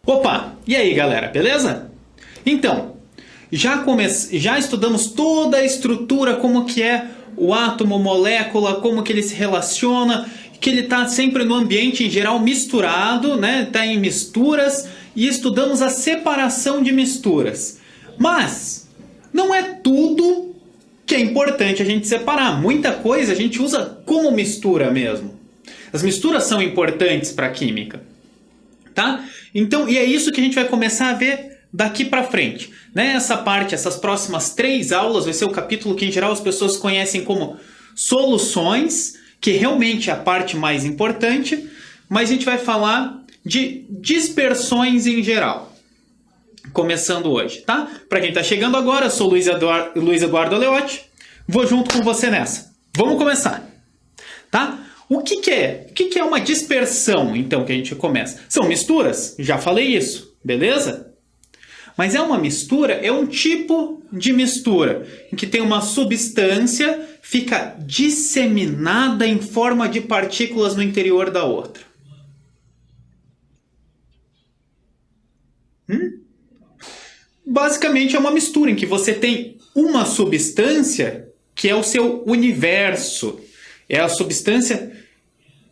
Opa! E aí, galera, beleza? Então, já estudamos toda a estrutura, como que é o átomo, molécula, como que ele se relaciona, que ele está sempre no ambiente em geral misturado, né? Está em misturas, e estudamos a separação de misturas. Mas não é tudo que é importante a gente separar. Muita coisa a gente usa como mistura mesmo. As misturas são importantes para a química. Tá? Então, e é isso que a gente vai começar a ver daqui para frente. Né? Essa parte, essas próximas 3 aulas, vai ser o capítulo que em geral as pessoas conhecem como soluções, que realmente é a parte mais importante, mas a gente vai falar de dispersões em geral. Começando hoje, tá? Para quem está chegando agora, eu sou Luiz Eduardo Aleotti, vou junto com você nessa. Vamos começar, tá? O que é uma dispersão, então, que a gente começa? São misturas, já falei isso, beleza? Mas é uma mistura, é um tipo de mistura, em que tem uma substância, fica disseminada em forma de partículas no interior da outra. Basicamente é uma mistura, em que você tem uma substância que é o seu universo. É a substância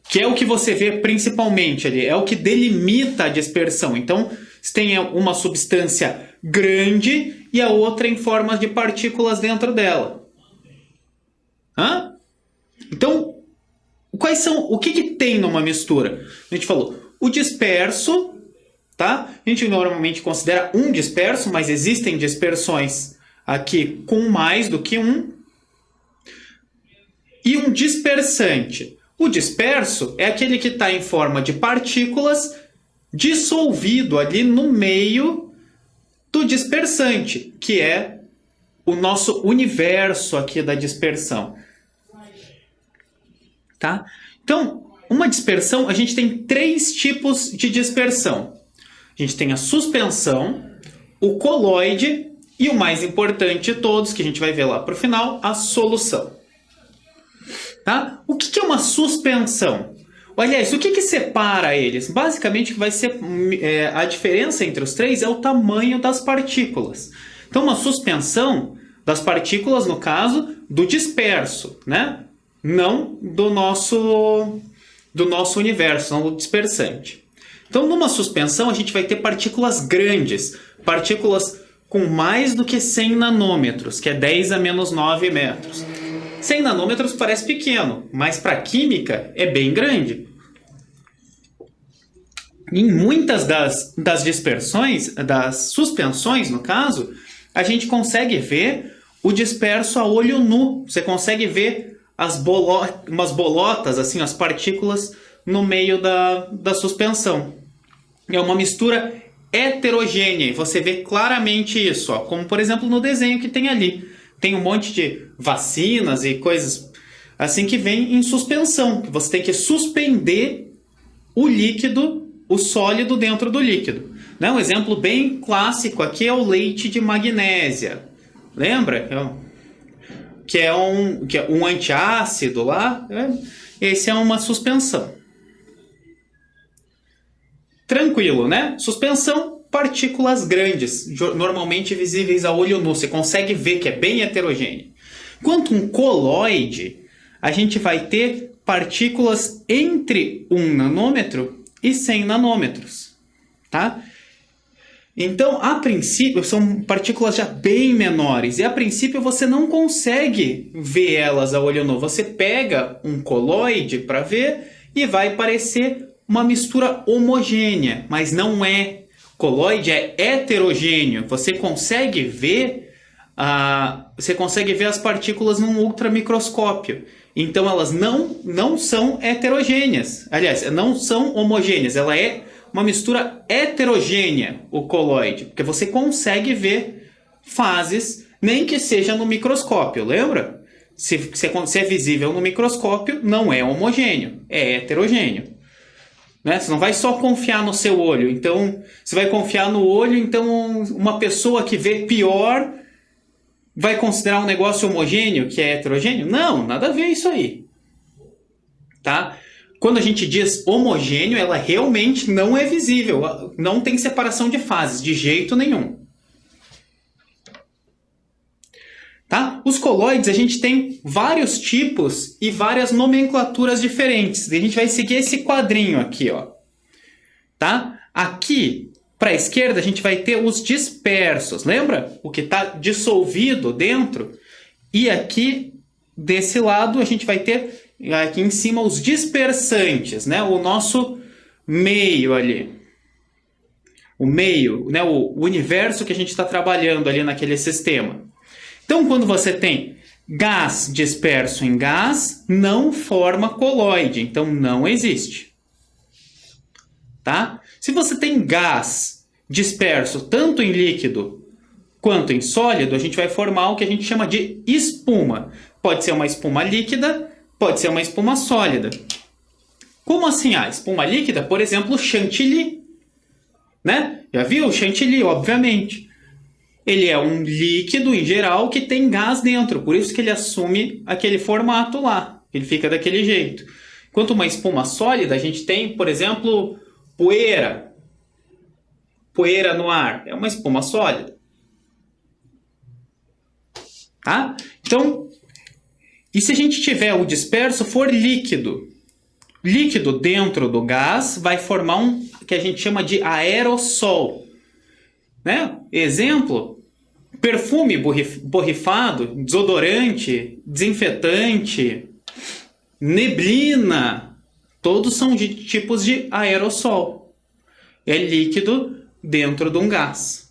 que é o que você vê principalmente ali, é o que delimita a dispersão. Então, você tem uma substância grande e a outra em forma de partículas dentro dela. Então, o que tem numa mistura? A gente falou, o disperso, tá? A gente normalmente considera um disperso, mas existem dispersões aqui com mais do que um. E um dispersante. O disperso é aquele que está em forma de partículas dissolvido ali no meio do dispersante, que é o nosso universo aqui da dispersão. Tá? Então, uma dispersão, a gente tem 3 tipos de dispersão. A gente tem a suspensão, o coloide e o mais importante de todos, que a gente vai ver lá para o final, a solução. Tá? O que é uma suspensão? Aliás, o que separa eles? Basicamente, vai ser a diferença entre os 3 é o tamanho das partículas. Então, uma suspensão das partículas, no caso, do disperso, né? Não do nosso universo, não do dispersante. Então, numa suspensão, a gente vai ter partículas grandes, partículas com mais do que 100 nanômetros, que é 10 a menos 9 metros. 100 nanômetros parece pequeno, mas para a química é bem grande. Em muitas das dispersões, das suspensões, no caso, a gente consegue ver o disperso a olho nu. Você consegue ver umas bolotas, assim, as partículas no meio da suspensão. É uma mistura heterogênea. Você vê claramente isso, ó, como por exemplo no desenho que tem ali. Tem um monte de vacinas e coisas assim que vem em suspensão. Você tem que suspender o líquido, o sólido dentro do líquido. Né? Um exemplo bem clássico aqui é o leite de magnésia. Lembra? Que é um antiácido lá. Esse é uma suspensão. Tranquilo, né? Suspensão. Partículas grandes, normalmente visíveis a olho nu. Você consegue ver que é bem heterogêneo. Enquanto um coloide, a gente vai ter partículas entre 1 nanômetro e 100 nanômetros. Tá? Então, a princípio, são partículas já bem menores. E a princípio você não consegue ver elas a olho nu. Você pega um coloide para ver e vai parecer uma mistura homogênea, mas não é. Coloide é heterogêneo. Você consegue ver as partículas num ultramicroscópio. Então elas não são heterogêneas. Aliás, não são homogêneas. Ela é uma mistura heterogênea, o coloide. Porque você consegue ver fases, nem que seja no microscópio. Lembra? Se é visível no microscópio, não é homogêneo. É heterogêneo. Né? Você não vai só confiar no seu olho. Então, você vai confiar no olho, então uma pessoa que vê pior vai considerar um negócio homogêneo, que é heterogêneo? Não, nada a ver isso aí. Tá? quando a gente diz homogêneo, ela realmente não é visível. Não tem separação de fases, de jeito nenhum. Tá? Os coloides, a gente tem vários tipos e várias nomenclaturas diferentes. A gente vai seguir esse quadrinho aqui, ó. Tá? Aqui, para a esquerda, a gente vai ter os dispersos. Lembra? O que está dissolvido dentro. E aqui, desse lado, a gente vai ter aqui em cima os dispersantes, né? O nosso meio ali. O meio, né? O universo que a gente está trabalhando ali naquele sistema. Então, quando você tem gás disperso em gás, não forma coloide. Então, não existe. Tá? Se você tem gás disperso tanto em líquido quanto em sólido, a gente vai formar o que a gente chama de espuma. Pode ser uma espuma líquida, pode ser uma espuma sólida. Como assim? A espuma líquida, por exemplo, chantilly. Né? Já viu o chantilly, obviamente. Ele é um líquido, em geral, que tem gás dentro. Por isso que ele assume aquele formato lá. Ele fica daquele jeito. Enquanto uma espuma sólida, a gente tem, por exemplo, poeira. Poeira no ar. É uma espuma sólida. Tá? Então, e se a gente tiver o disperso for líquido? Líquido dentro do gás vai formar um que a gente chama de aerossol. Né? Exemplo, perfume borrifado, desodorante, desinfetante, neblina, todos são de tipos de aerossol. É líquido dentro de um gás.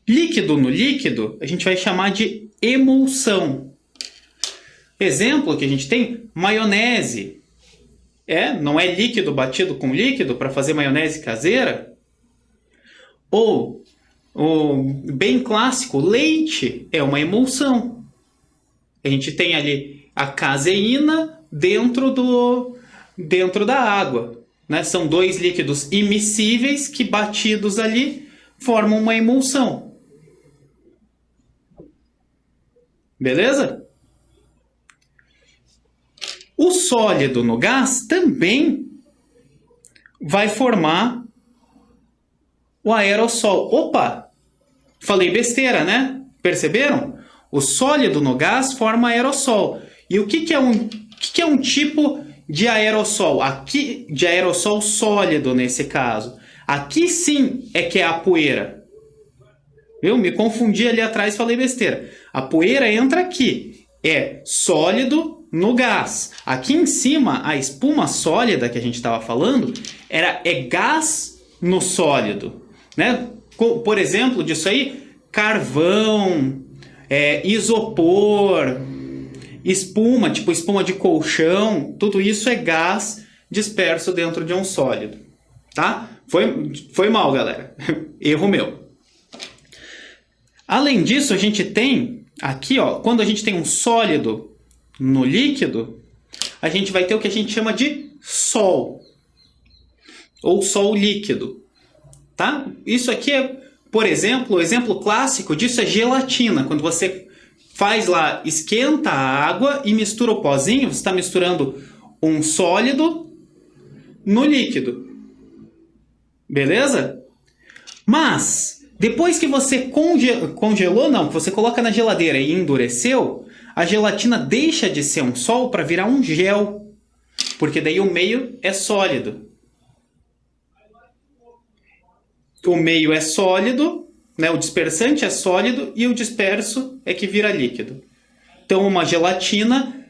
Líquido no líquido, a gente vai chamar de emulsão. Exemplo que a gente tem, maionese. Não é líquido batido com líquido para fazer maionese caseira? Ou, bem clássico, leite é uma emulsão. A gente tem ali a caseína dentro da água. Né? São dois líquidos immiscíveis que, batidos ali, formam uma emulsão. Beleza? O sólido no gás também vai formar o aerossol. Opa! Falei besteira, né? Perceberam? O sólido no gás forma aerossol. E o que é um tipo de aerossol? Aqui, de aerossol sólido, nesse caso. Aqui sim é que é a poeira. Eu me confundi ali atrás e falei besteira. A poeira entra aqui. É sólido no gás. Aqui em cima, a espuma sólida que a gente estava falando é gás no sólido. Né? Por exemplo, disso aí, carvão, isopor, espuma, tipo espuma de colchão, tudo isso é gás disperso dentro de um sólido. Tá? Foi mal, galera. Erro meu. Além disso, a gente tem aqui, ó, quando a gente tem um sólido no líquido, a gente vai ter o que a gente chama de sol. Ou sol líquido. Tá? Isso aqui é, por exemplo, o exemplo clássico disso é gelatina. Quando você faz lá, esquenta a água e mistura o pozinho, você está misturando um sólido no líquido. Beleza? Mas, depois que você congelou, não, que você coloca na geladeira e endureceu, a gelatina deixa de ser um sol para virar um gel. Porque daí o meio é sólido. O meio é sólido, né? O dispersante é sólido e o disperso é que vira líquido. Então, uma gelatina,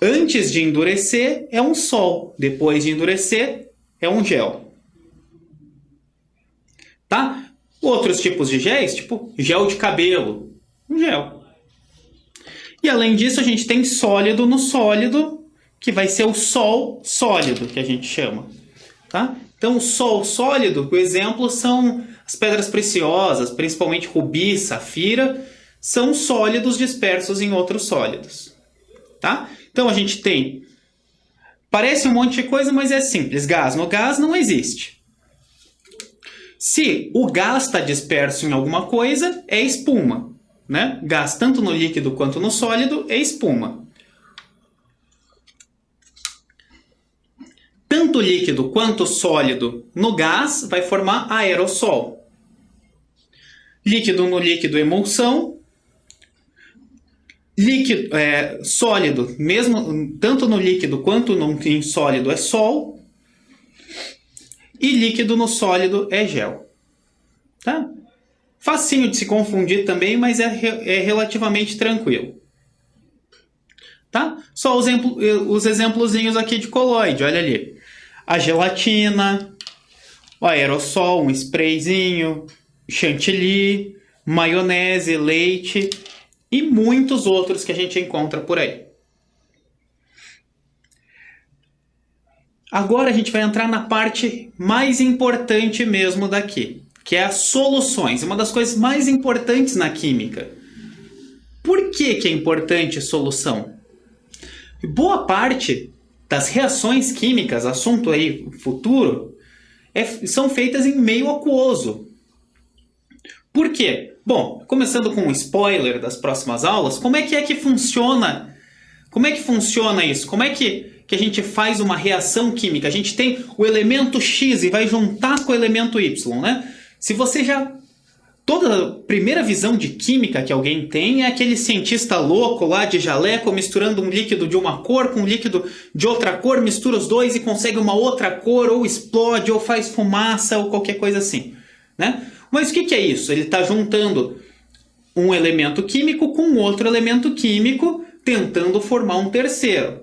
antes de endurecer, é um sol. Depois de endurecer, é um gel. Tá? Outros tipos de géis, tipo gel de cabelo. Um gel. E além disso, a gente tem sólido no sólido, que vai ser o sol sólido, que a gente chama. Tá? Então, o sol sólido, por exemplo, são as pedras preciosas, principalmente rubi, safira, são sólidos dispersos em outros sólidos. Tá? Então, a gente tem... Parece um monte de coisa, mas é simples. Gás no gás não existe. Se o gás está disperso em alguma coisa, é espuma. Né? Gás tanto no líquido quanto no sólido é espuma. tanto líquido quanto sólido no gás vai formar aerossol. Líquido no líquido, emulsão. Líquido, sólido, mesmo tanto no líquido quanto em sólido, é sol. E líquido no sólido é gel. Tá? Facinho de se confundir também, mas é relativamente tranquilo. Tá? Só os exemplozinhos aqui de colóide, olha ali. A gelatina, o aerossol, um sprayzinho, chantilly, maionese, leite e muitos outros que a gente encontra por aí. Agora a gente vai entrar na parte mais importante mesmo daqui, que é as soluções, uma das coisas mais importantes na química. Por que é importante solução? Boa parte das reações químicas, assunto aí futuro, são feitas em meio aquoso. Por quê? Bom, começando com um spoiler das próximas aulas, como é que funciona? Como é que funciona isso? Como é que a gente faz uma reação química? A gente tem o elemento X e vai juntar com o elemento Y, né? Se você toda a primeira visão de química que alguém tem é aquele cientista louco lá de jaleco misturando um líquido de uma cor com um líquido de outra cor, mistura os dois e consegue uma outra cor, ou explode, ou faz fumaça, ou qualquer coisa assim, né? Mas o que é isso? Ele está juntando um elemento químico com outro elemento químico, tentando formar um terceiro.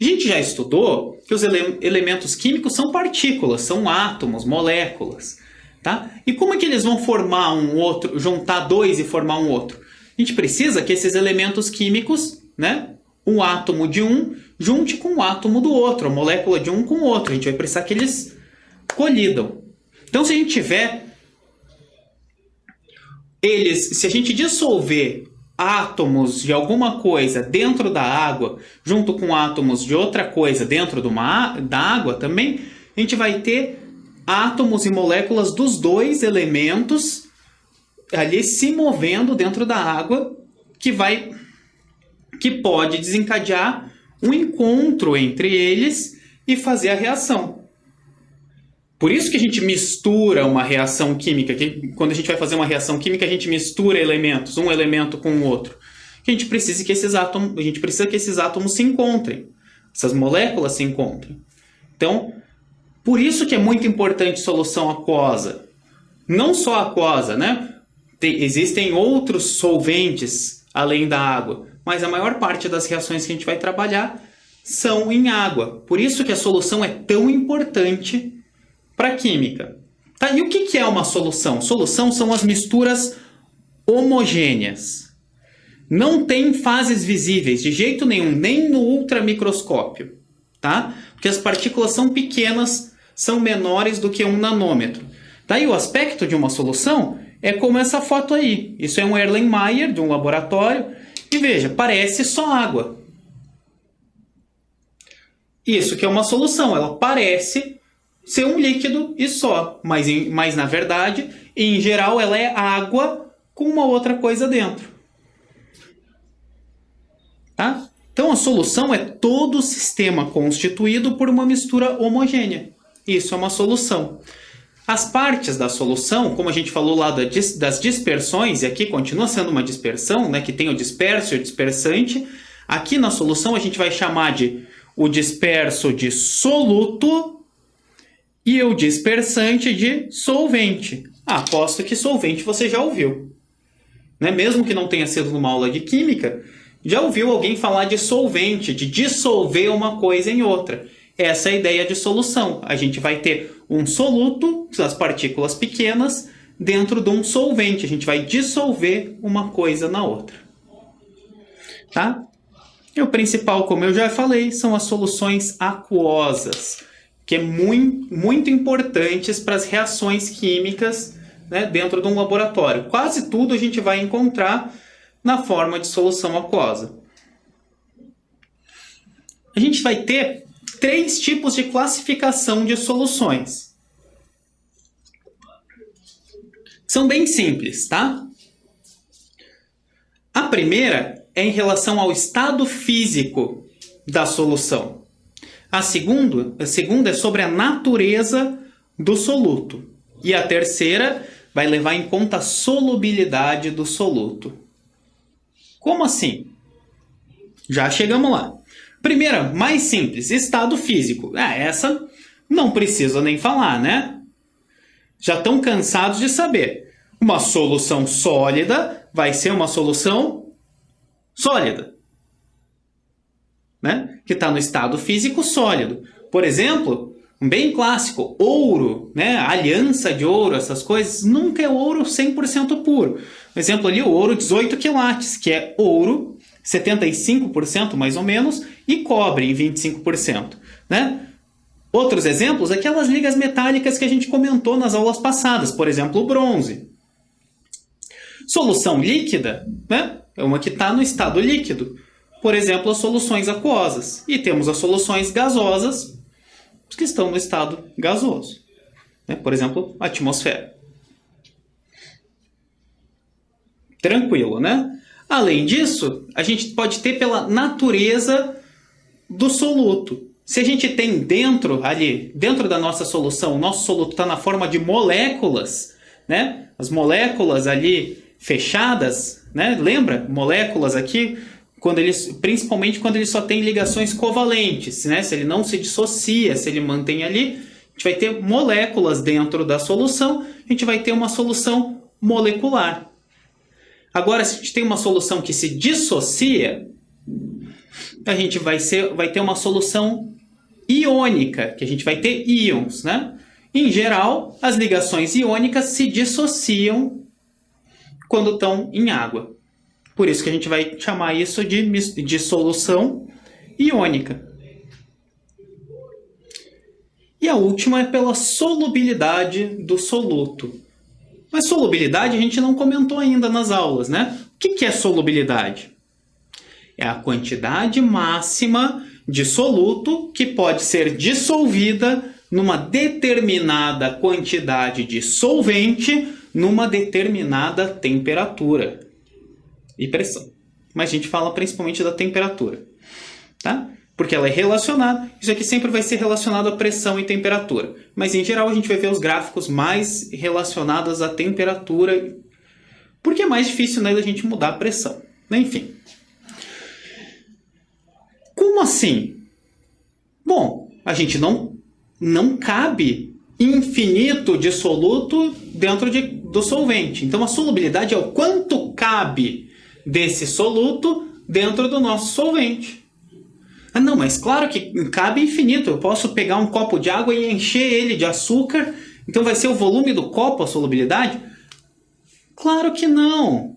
A gente já estudou que os elementos químicos são partículas, são átomos, moléculas. Tá? E como é que eles vão formar um outro, juntar dois e formar um outro? A gente precisa que esses elementos químicos, né, um átomo de um, junte com o átomo do outro, a molécula de um com o outro. A gente vai precisar que eles colidam. Então, se a gente tiver se a gente dissolver átomos de alguma coisa dentro da água, junto com átomos de outra coisa dentro da água também, a gente vai ter átomos e moléculas dos dois elementos ali se movendo dentro da água, que pode desencadear um encontro entre eles e fazer a reação. Por isso que a gente mistura uma reação química, que quando a gente vai fazer uma reação química, a gente mistura elementos, um elemento com o outro. A gente precisa que esses átomos se encontrem, essas moléculas se encontrem. Então, por isso que é muito importante solução aquosa. Não só aquosa, né? Existem outros solventes além da água, mas a maior parte das reações que a gente vai trabalhar são em água. Por isso que a solução é tão importante para a química. Tá? E o que é uma solução? Solução são as misturas homogêneas. Não tem fases visíveis de jeito nenhum, nem no ultramicroscópio. Tá? Porque as partículas são pequenas, são menores do que 1 nanômetro. Daí o aspecto de uma solução é como essa foto aí. Isso é um Erlenmeyer de um laboratório. E veja, parece só água. Isso que é uma solução, ela parece ser um líquido e só. Mas na verdade, em geral, ela é água com uma outra coisa dentro. Tá? Então a solução é todo o sistema constituído por uma mistura homogênea. Isso é uma solução. As partes da solução, como a gente falou lá das dispersões, e aqui continua sendo uma dispersão, né, que tem o disperso e o dispersante, aqui na solução a gente vai chamar o disperso de soluto e o dispersante de solvente. Aposto que solvente você já ouviu. Né? Mesmo que não tenha sido numa aula de química, já ouviu alguém falar de solvente, de dissolver uma coisa em outra. Essa é a ideia de solução. A gente vai ter um soluto, as partículas pequenas, dentro de um solvente. A gente vai dissolver uma coisa na outra. Tá? E o principal, como eu já falei, são as soluções aquosas, que é muito importantes para as reações químicas, né, dentro de um laboratório. Quase tudo a gente vai encontrar na forma de solução aquosa. A gente vai ter 3 tipos de classificação de soluções. São bem simples, tá? A primeira é em relação ao estado físico da solução. A segunda é sobre a natureza do soluto. E a terceira vai levar em conta a solubilidade do soluto. Como assim? Já chegamos lá. Primeira, mais simples, estado físico. Essa não preciso nem falar, né? Já estão cansados de saber. Uma solução sólida vai ser uma solução sólida, né? Que está no estado físico sólido. Por exemplo, um bem clássico, ouro, né? Aliança de ouro, essas coisas, nunca é ouro 100% puro. Por exemplo ali, o ouro 18 quilates, que é ouro, 75% mais ou menos, e cobre em 25%, né? Outros exemplos, aquelas ligas metálicas que a gente comentou nas aulas passadas, por exemplo, o bronze. Solução líquida, né? É uma que está no estado líquido. Por exemplo, as soluções aquosas. E temos as soluções gasosas, que estão no estado gasoso. Né? Por exemplo, a atmosfera. Tranquilo, né? Além disso, a gente pode ter pela natureza do soluto. Se a gente tem dentro da nossa solução, o nosso soluto está na forma de moléculas, né? As moléculas ali fechadas, né? Lembra? Moléculas aqui, principalmente quando ele só tem ligações covalentes, né? Se ele não se dissocia, se ele mantém ali, a gente vai ter moléculas dentro da solução, a gente vai ter uma solução molecular. Agora, se a gente tem uma solução que se dissocia, a gente vai ter uma solução iônica, que a gente vai ter íons, né? Em geral, as ligações iônicas se dissociam quando estão em água. Por isso que a gente vai chamar isso de solução iônica. E a última é pela solubilidade do soluto. Mas solubilidade a gente não comentou ainda nas aulas, né? O que é solubilidade? É a quantidade máxima de soluto que pode ser dissolvida numa determinada quantidade de solvente numa determinada temperatura e pressão. Mas a gente fala principalmente da temperatura, tá? Porque ela é relacionada, isso aqui sempre vai ser relacionado a pressão e temperatura. Mas em geral a gente vai ver os gráficos mais relacionados à temperatura, porque é mais difícil, né, da gente mudar a pressão. Enfim. Como assim? Bom, a gente não cabe infinito de soluto dentro do solvente. Então a solubilidade é o quanto cabe desse soluto dentro do nosso solvente. Ah, não, mas claro que cabe infinito. Eu posso pegar um copo de água e encher ele de açúcar. Então vai ser o volume do copo a solubilidade? Claro que não.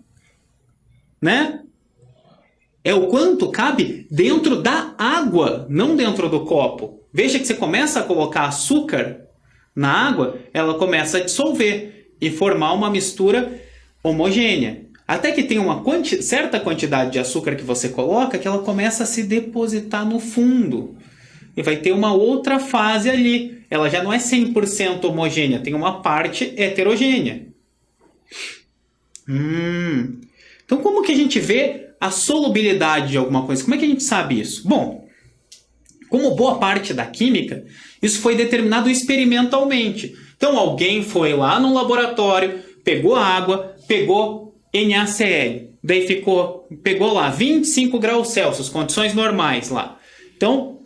Né? É o quanto cabe dentro da água, não dentro do copo. Veja que você começa a colocar açúcar na água, ela começa a dissolver e formar uma mistura homogênea. Até que tem uma certa quantidade de açúcar que você coloca, que ela começa a se depositar no fundo. E vai ter uma outra fase ali. Ela já não é 100% homogênea, tem uma parte heterogênea. Então como que a gente vê a solubilidade de alguma coisa? Como é que a gente sabe isso? Bom, como boa parte da química, isso foi determinado experimentalmente. Então alguém foi lá no laboratório, pegou a água, pegou NaCl, daí pegou lá 25 graus Celsius, condições normais lá. Então,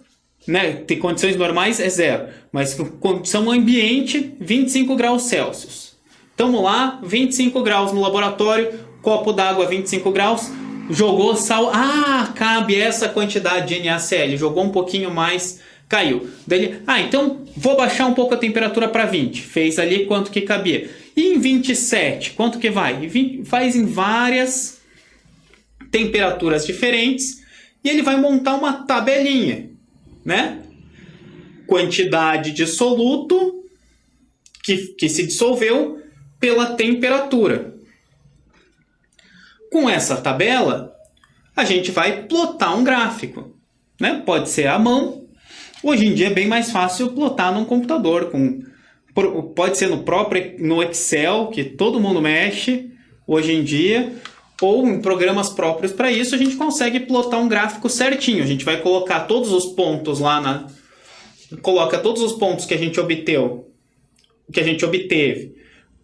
né, tem condições normais é 0, mas condição ambiente 25 graus Celsius. Estamos lá, 25 graus no laboratório, copo d'água 25 graus, jogou sal, cabe essa quantidade de NaCl, jogou um pouquinho mais, caiu. Daí, então vou baixar um pouco a temperatura para 20, fez ali quanto que cabia. E em 27, quanto que vai? Faz em várias temperaturas diferentes e ele vai montar uma tabelinha, né? Quantidade de soluto que se dissolveu pela temperatura. Com essa tabela, a gente vai plotar um gráfico, né? Pode ser à mão. Hoje em dia é bem mais fácil plotar num computador pode ser no Excel, que todo mundo mexe hoje em dia, ou em programas próprios para isso, a gente consegue plotar um gráfico certinho. A gente vai colocar todos os pontos lá coloca todos os pontos que a gente obteve,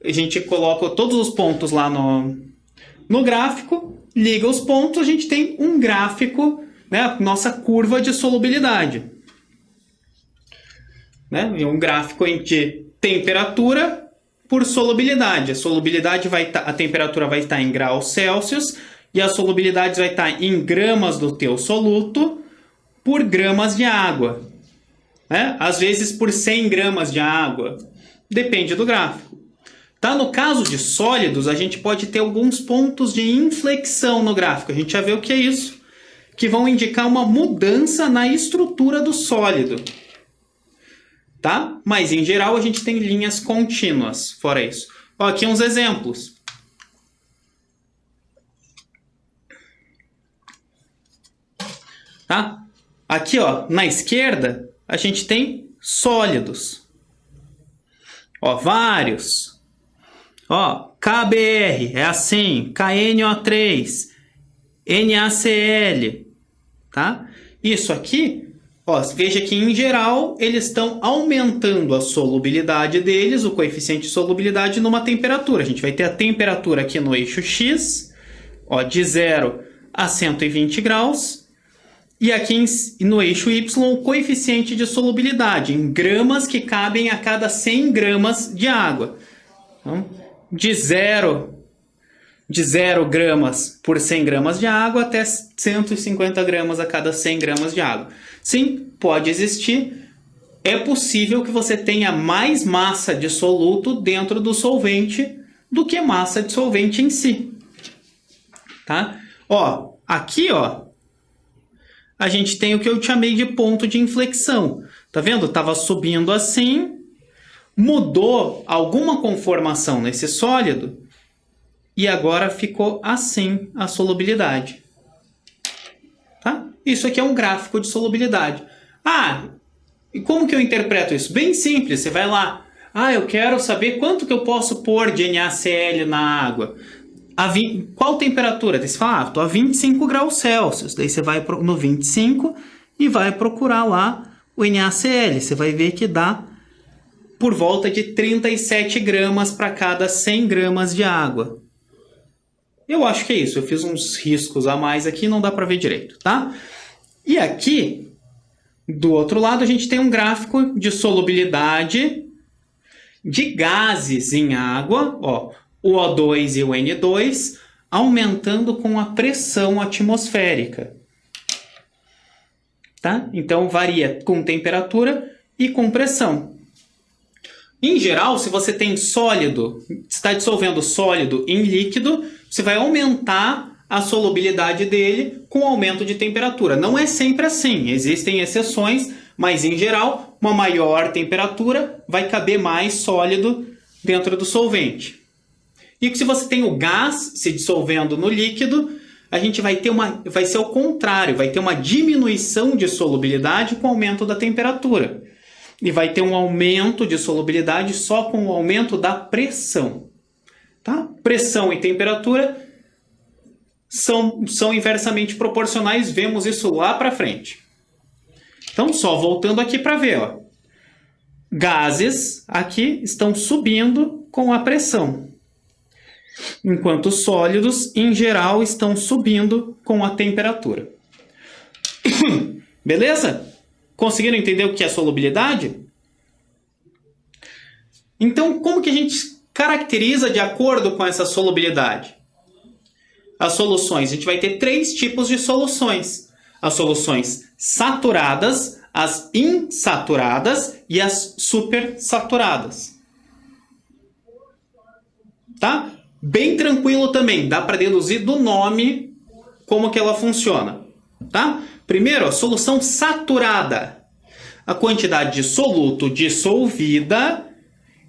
a gente coloca todos os pontos lá no gráfico, liga os pontos, a gente tem um gráfico, né, nossa curva de solubilidade. Né? E um gráfico de temperatura por solubilidade. A temperatura vai estar em graus Celsius e a solubilidade vai estar em gramas do teu soluto por gramas de água. Né? Às vezes por 100 gramas de água. Depende do gráfico. Tá? No caso de sólidos, a gente pode ter alguns pontos de inflexão no gráfico. A gente já vê o que é isso. Que vão indicar uma mudança na estrutura do sólido. Tá? Mas, em geral, a gente tem linhas contínuas, fora isso. Ó, aqui uns exemplos. Tá? Aqui, ó, na esquerda, a gente tem sólidos. Ó, vários. Ó, KBr é assim, KNO3, NaCl. Tá? Isso aqui... Ó, veja que, em geral, eles estão aumentando a solubilidade deles, o coeficiente de solubilidade, numa temperatura. A gente vai ter a temperatura aqui no eixo X, ó, de 0 a 120 graus. E aqui no eixo Y, o coeficiente de solubilidade, em gramas que cabem a cada 100 gramas de água. Então, de 0 gramas por 100 gramas de água até 150 gramas a cada 100 gramas de água. Sim, pode existir. É possível que você tenha mais massa de soluto dentro do solvente do que massa de solvente em si. Tá? Ó, aqui, ó, a gente tem o que eu chamei de ponto de inflexão. Tá vendo? Estava subindo assim, mudou alguma conformação nesse sólido e agora ficou assim a solubilidade. Tá? Isso aqui é um gráfico de solubilidade. Ah, e como que eu interpreto isso? Bem simples, você vai lá. Ah, eu quero saber quanto que eu posso pôr de NaCl na água. Qual temperatura? Daí você fala, estou a 25 graus Celsius. Daí você vai no 25 e vai procurar lá o NaCl. Você vai ver que dá por volta de 37 gramas para cada 100 gramas de água. Eu acho que é isso. Eu fiz uns riscos a mais aqui, não dá para ver direito, tá? E aqui, do outro lado, a gente tem um gráfico de solubilidade de gases em água, ó, o O2 e o N2, aumentando com a pressão atmosférica. Tá? Então, varia com temperatura e com pressão. Em geral, se você tem sólido, está dissolvendo sólido em líquido, você vai aumentar a solubilidade dele com aumento de temperatura. Não é sempre assim, existem exceções, mas em geral, uma maior temperatura vai caber mais sólido dentro do solvente. E se você tem o gás se dissolvendo no líquido, a gente vai ser o contrário, vai ter uma diminuição de solubilidade com o aumento da temperatura. E vai ter um aumento de solubilidade só com o aumento da pressão. Tá? Pressão e temperatura são inversamente proporcionais, vemos isso lá para frente. Então, só voltando aqui para ver, ó. Gases aqui estão subindo com a pressão, enquanto sólidos, em geral, estão subindo com a temperatura. Beleza? Conseguiram entender o que é solubilidade? Então, como que a gente caracteriza de acordo com essa solubilidade? As soluções, a gente vai ter 3 tipos de soluções. As soluções saturadas, as insaturadas e as supersaturadas. Tá? Bem tranquilo também, dá para deduzir do nome como que ela funciona. Tá? Primeiro, a solução saturada. A quantidade de soluto dissolvida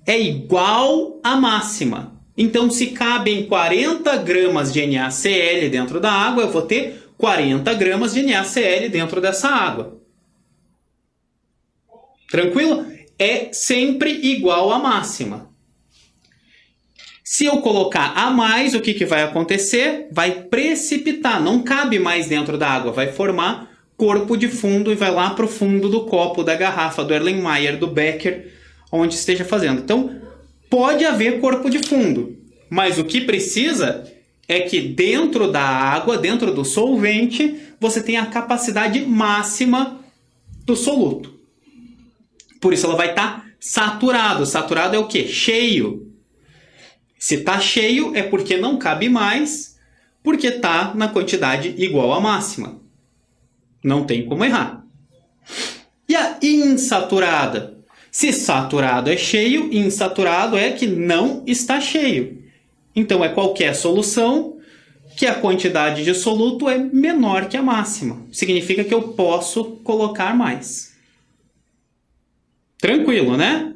é igual à máxima. Então, se cabem 40 gramas de NaCl dentro da água, eu vou ter 40 gramas de NaCl dentro dessa água. Tranquilo? É sempre igual à máxima. Se eu colocar a mais, o que vai acontecer? Vai precipitar, não cabe mais dentro da água, vai formar corpo de fundo e vai lá para o fundo do copo, da garrafa, do Erlenmeyer, do Becker, onde esteja fazendo. Então, pode haver corpo de fundo, mas o que precisa é que dentro da água, dentro do solvente, você tenha a capacidade máxima do soluto. Por isso ela vai estar saturado. Saturado é o quê? Cheio. Se está cheio é porque não cabe mais, porque está na quantidade igual à máxima. Não tem como errar. E a insaturada? Se saturado é cheio, insaturado é que não está cheio. Então é qualquer solução que a quantidade de soluto é menor que a máxima. Significa que eu posso colocar mais. Tranquilo, né?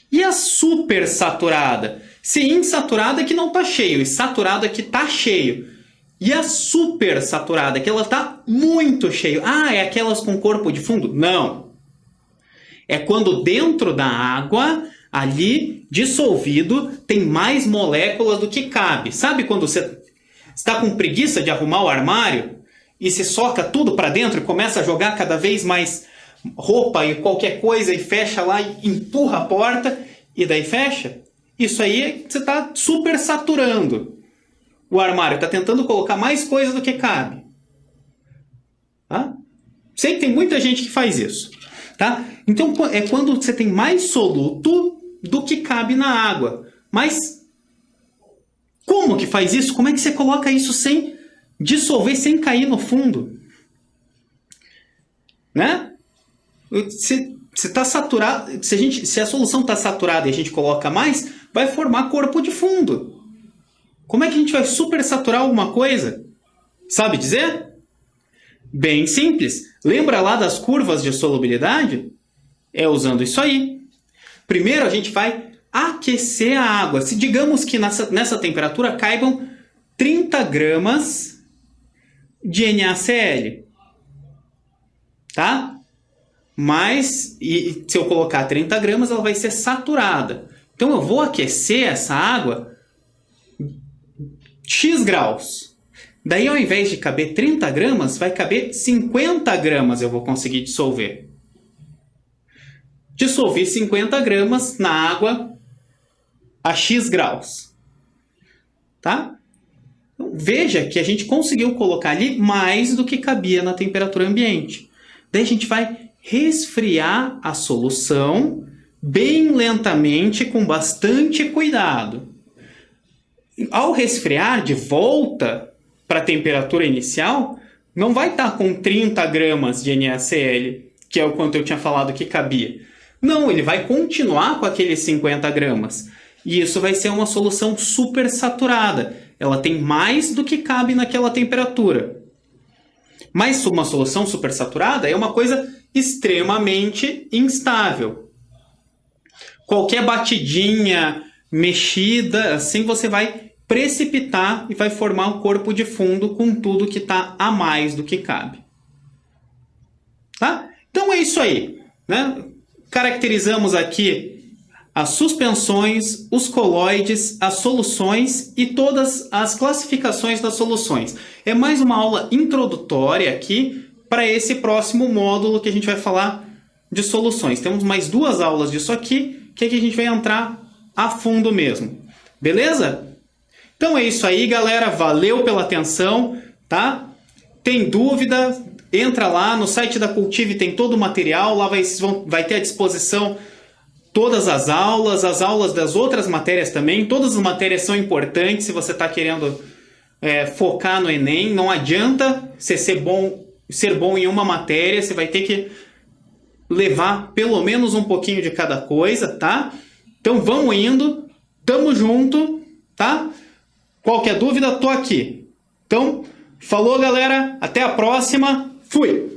E a supersaturada? Se insaturada é que não está cheio, e saturada é que está cheio. E a supersaturada, que ela está muito cheio. Ah, é aquelas com corpo de fundo? Não. É quando dentro da água, ali, dissolvido, tem mais moléculas do que cabe. Sabe quando você está com preguiça de arrumar o armário e se soca tudo para dentro e começa a jogar cada vez mais roupa e qualquer coisa e fecha lá e empurra a porta e daí fecha? Isso aí você está super saturando. O armário está tentando colocar mais coisa do que cabe. Tá? Sei que tem muita gente que faz isso. Tá? Então, é quando você tem mais soluto do que cabe na água. Mas, como que faz isso? Como é que você coloca isso sem dissolver, sem cair no fundo? Né? Se está saturado, se a solução está saturada e a gente coloca mais, vai formar corpo de fundo. Como é que a gente vai supersaturar alguma coisa? Sabe dizer? Bem simples. Lembra lá das curvas de solubilidade? É usando isso aí. Primeiro a gente vai aquecer a água. Se digamos que nessa temperatura caibam 30 gramas de NaCl. Tá? Mas se eu colocar 30 gramas, ela vai ser saturada. Então eu vou aquecer essa água X graus. Daí, ao invés de caber 30 gramas, vai caber 50 gramas eu vou conseguir dissolver. Dissolvi 50 gramas na água a X graus. Tá? Então, veja que a gente conseguiu colocar ali mais do que cabia na temperatura ambiente. Daí a gente vai resfriar a solução bem lentamente, com bastante cuidado. Ao resfriar de volta para a temperatura inicial, não vai estar com 30 gramas de NaCl, que é o quanto eu tinha falado que cabia. Não, ele vai continuar com aqueles 50 gramas. E isso vai ser uma solução super saturada. Ela tem mais do que cabe naquela temperatura. Mas uma solução super saturada é uma coisa extremamente instável. Qualquer batidinha, mexida, assim você vai precipitar e vai formar um corpo de fundo com tudo que está a mais do que cabe. Tá? Então é isso aí. Né? Caracterizamos aqui as suspensões, os coloides, as soluções e todas as classificações das soluções. É mais uma aula introdutória aqui para esse próximo módulo que a gente vai falar de soluções. Temos mais 2 aulas disso aqui, que a gente vai entrar a fundo mesmo. Beleza? Então é isso aí, galera. Valeu pela atenção, tá? Tem dúvida? Entra lá no site da Cultive, tem todo o material. Lá vai ter à disposição todas as aulas das outras matérias também. Todas as matérias são importantes se você está querendo focar no Enem. Não adianta você ser bom em uma matéria, você vai ter que levar pelo menos um pouquinho de cada coisa, tá? Então vamos indo, tamo junto, tá? Qualquer dúvida, tô aqui. Então, falou, galera, até a próxima, fui!